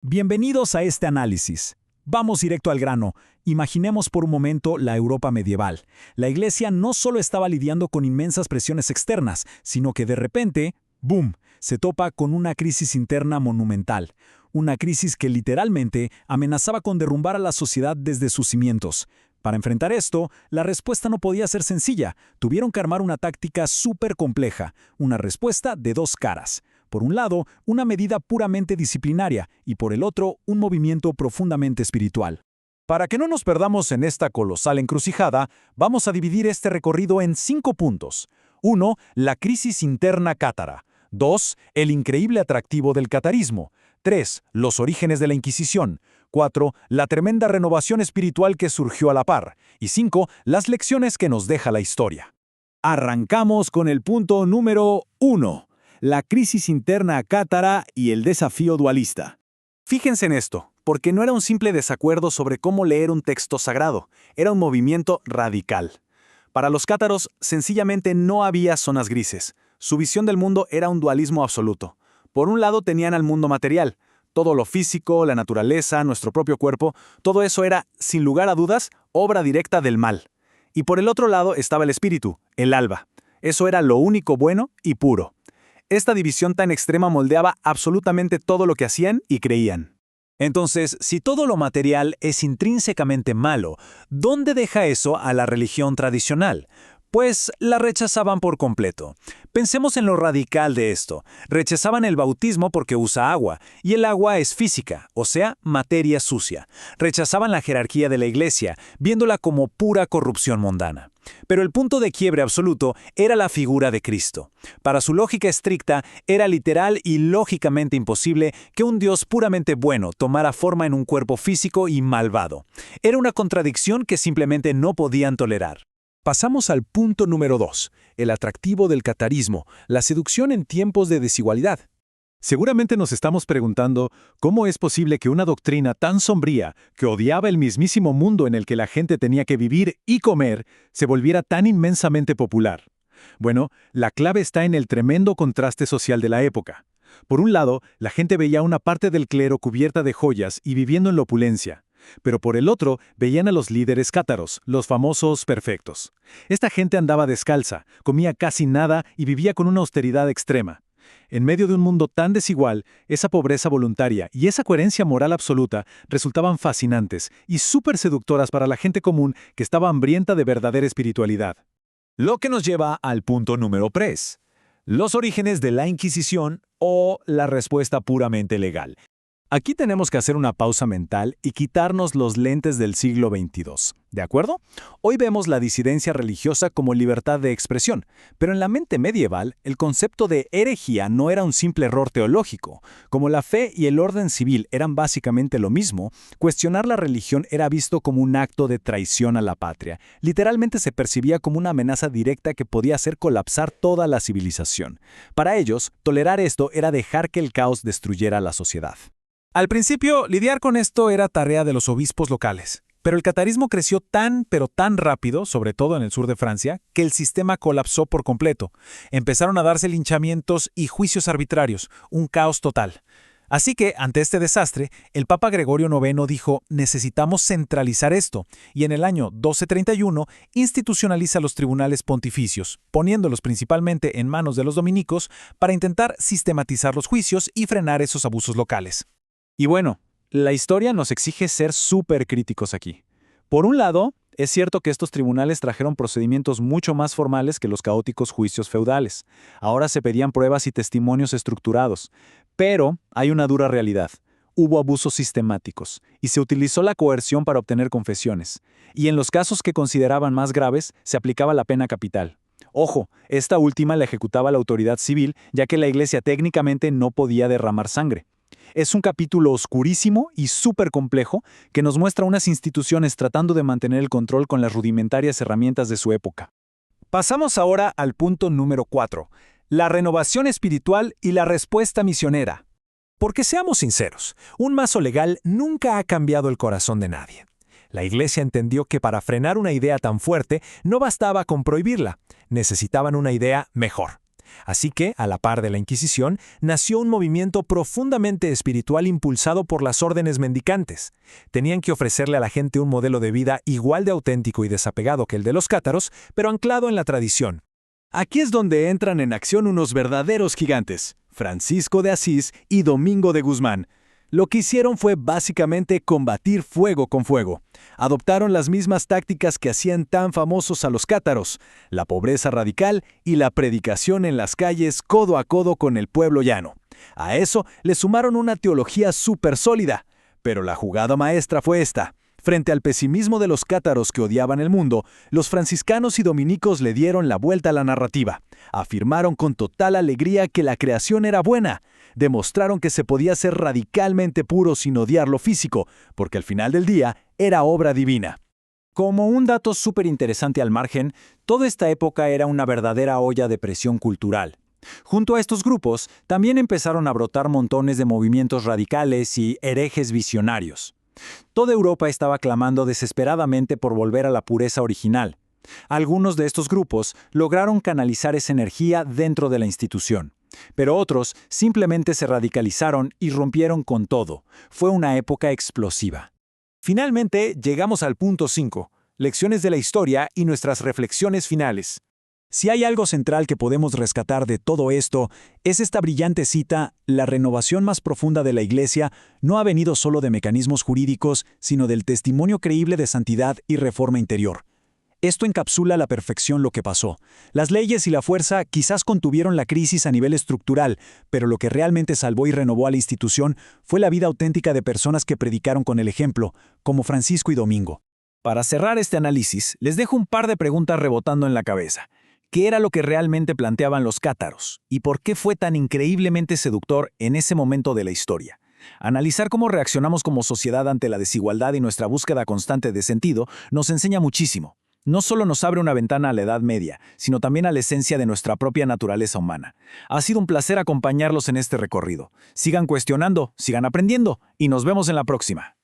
Bienvenidos a este análisis. Vamos directo al grano. Imaginemos por un momento la Europa medieval. La Iglesia no solo estaba lidiando con inmensas presiones externas, sino que de repente, ¡boom!, se topa con una crisis interna monumental. Una crisis que literalmente amenazaba con derrumbar a la sociedad desde sus cimientos. Para enfrentar esto, la respuesta no podía ser sencilla. Tuvieron que armar una táctica súper compleja, una respuesta de dos caras. Por un lado, una medida puramente disciplinaria y por el otro, un movimiento profundamente espiritual. Para que no nos perdamos en esta colosal encrucijada, vamos a dividir este recorrido en 5 puntos. 1. La crisis interna cátara. 2. El increíble atractivo del catarismo. 3. Los orígenes de la Inquisición. 4. La tremenda renovación espiritual que surgió a la par. Y 5. Las lecciones que nos deja la historia. Arrancamos con el punto número 1. La crisis interna cátara y el desafío dualista. Fíjense en esto, porque no era un simple desacuerdo sobre cómo leer un texto sagrado, era un movimiento radical. Para los cátaros, sencillamente no había zonas grises. Su visión del mundo era un dualismo absoluto. Por un lado tenían al mundo material, todo lo físico, la naturaleza, nuestro propio cuerpo, todo eso era, sin lugar a dudas, obra directa del mal. Y por el otro lado estaba el espíritu, el alba. Eso era lo único bueno y puro. Esta división tan extrema moldeaba absolutamente todo lo que hacían y creían. Entonces, si todo lo material es intrínsecamente malo, ¿dónde deja eso a la religión tradicional? Pues la rechazaban por completo. Pensemos en lo radical de esto. Rechazaban el bautismo porque usa agua, y el agua es física, o sea, materia sucia. Rechazaban la jerarquía de la Iglesia, viéndola como pura corrupción mundana. Pero el punto de quiebre absoluto era la figura de Cristo. Para su lógica estricta, era literal y lógicamente imposible que un Dios puramente bueno tomara forma en un cuerpo físico y malvado. Era una contradicción que simplemente no podían tolerar. Pasamos al punto número 2, el atractivo del catarismo, la seducción en tiempos de desigualdad. Seguramente nos estamos preguntando cómo es posible que una doctrina tan sombría, que odiaba el mismísimo mundo en el que la gente tenía que vivir y comer, se volviera tan inmensamente popular. Bueno, la clave está en el tremendo contraste social de la época. Por un lado, la gente veía una parte del clero cubierta de joyas y viviendo en la opulencia. Pero por el otro, veían a los líderes cátaros, los famosos perfectos. Esta gente andaba descalza, comía casi nada y vivía con una austeridad extrema. En medio de un mundo tan desigual, esa pobreza voluntaria y esa coherencia moral absoluta resultaban fascinantes y súper seductoras para la gente común que estaba hambrienta de verdadera espiritualidad. Lo que nos lleva al punto número 3. Los orígenes de la Inquisición o la respuesta puramente legal. Aquí tenemos que hacer una pausa mental y quitarnos los lentes del siglo XXII, ¿de acuerdo? Hoy vemos la disidencia religiosa como libertad de expresión, pero en la mente medieval el concepto de herejía no era un simple error teológico. Como la fe y el orden civil eran básicamente lo mismo, cuestionar la religión era visto como un acto de traición a la patria. Literalmente se percibía como una amenaza directa que podía hacer colapsar toda la civilización. Para ellos, tolerar esto era dejar que el caos destruyera la sociedad. Al principio, lidiar con esto era tarea de los obispos locales, pero el catarismo creció tan rápido, sobre todo en el sur de Francia, que el sistema colapsó por completo. Empezaron a darse linchamientos y juicios arbitrarios, un caos total. Así que, ante este desastre, el Papa Gregorio IX dijo, necesitamos centralizar esto, y en el año 1231 institucionaliza los tribunales pontificios, poniéndolos principalmente en manos de los dominicos para intentar sistematizar los juicios y frenar esos abusos locales. Y bueno, la historia nos exige ser súper críticos aquí. Por un lado, es cierto que estos tribunales trajeron procedimientos mucho más formales que los caóticos juicios feudales. Ahora se pedían pruebas y testimonios estructurados. Pero hay una dura realidad. Hubo abusos sistemáticos y se utilizó la coerción para obtener confesiones. Y en los casos que consideraban más graves, se aplicaba la pena capital. Ojo, esta última la ejecutaba la autoridad civil, ya que la Iglesia técnicamente no podía derramar sangre. Es un capítulo oscurísimo y súper complejo que nos muestra unas instituciones tratando de mantener el control con las rudimentarias herramientas de su época. Pasamos ahora al punto número 4, la renovación espiritual y la respuesta misionera. Porque seamos sinceros, un mazo legal nunca ha cambiado el corazón de nadie. La Iglesia entendió que para frenar una idea tan fuerte no bastaba con prohibirla, necesitaban una idea mejor. Así que, a la par de la Inquisición, nació un movimiento profundamente espiritual impulsado por las órdenes mendicantes. Tenían que ofrecerle a la gente un modelo de vida igual de auténtico y desapegado que el de los cátaros, pero anclado en la tradición. Aquí es donde entran en acción unos verdaderos gigantes, Francisco de Asís y Domingo de Guzmán. Lo que hicieron fue básicamente combatir fuego con fuego. Adoptaron las mismas tácticas que hacían tan famosos a los cátaros, la pobreza radical y la predicación en las calles codo a codo con el pueblo llano. A eso le sumaron una teología súper sólida. Pero la jugada maestra fue esta. Frente al pesimismo de los cátaros que odiaban el mundo, los franciscanos y dominicos le dieron la vuelta a la narrativa. Afirmaron con total alegría que la creación era buena. Demostraron que se podía ser radicalmente puro sin odiar lo físico, porque al final del día era obra divina. Como un dato súper interesante al margen, toda esta época era una verdadera olla de presión cultural. Junto a estos grupos, también empezaron a brotar montones de movimientos radicales y herejes visionarios. Toda Europa estaba clamando desesperadamente por volver a la pureza original. Algunos de estos grupos lograron canalizar esa energía dentro de la institución, pero otros simplemente se radicalizaron y rompieron con todo. Fue una época explosiva. Finalmente, llegamos al punto 5, lecciones de la historia y nuestras reflexiones finales. Si hay algo central que podemos rescatar de todo esto, es esta brillante cita: la renovación más profunda de la Iglesia no ha venido solo de mecanismos jurídicos, sino del testimonio creíble de santidad y reforma interior. Esto encapsula a la perfección lo que pasó. Las leyes y la fuerza quizás contuvieron la crisis a nivel estructural, pero lo que realmente salvó y renovó a la institución fue la vida auténtica de personas que predicaron con el ejemplo, como Francisco y Domingo. Para cerrar este análisis, les dejo un par de preguntas rebotando en la cabeza. ¿Qué era lo que realmente planteaban los cátaros? ¿Y por qué fue tan increíblemente seductor en ese momento de la historia? Analizar cómo reaccionamos como sociedad ante la desigualdad y nuestra búsqueda constante de sentido nos enseña muchísimo. No solo nos abre una ventana a la Edad Media, sino también a la esencia de nuestra propia naturaleza humana. Ha sido un placer acompañarlos en este recorrido. Sigan cuestionando, sigan aprendiendo y nos vemos en la próxima.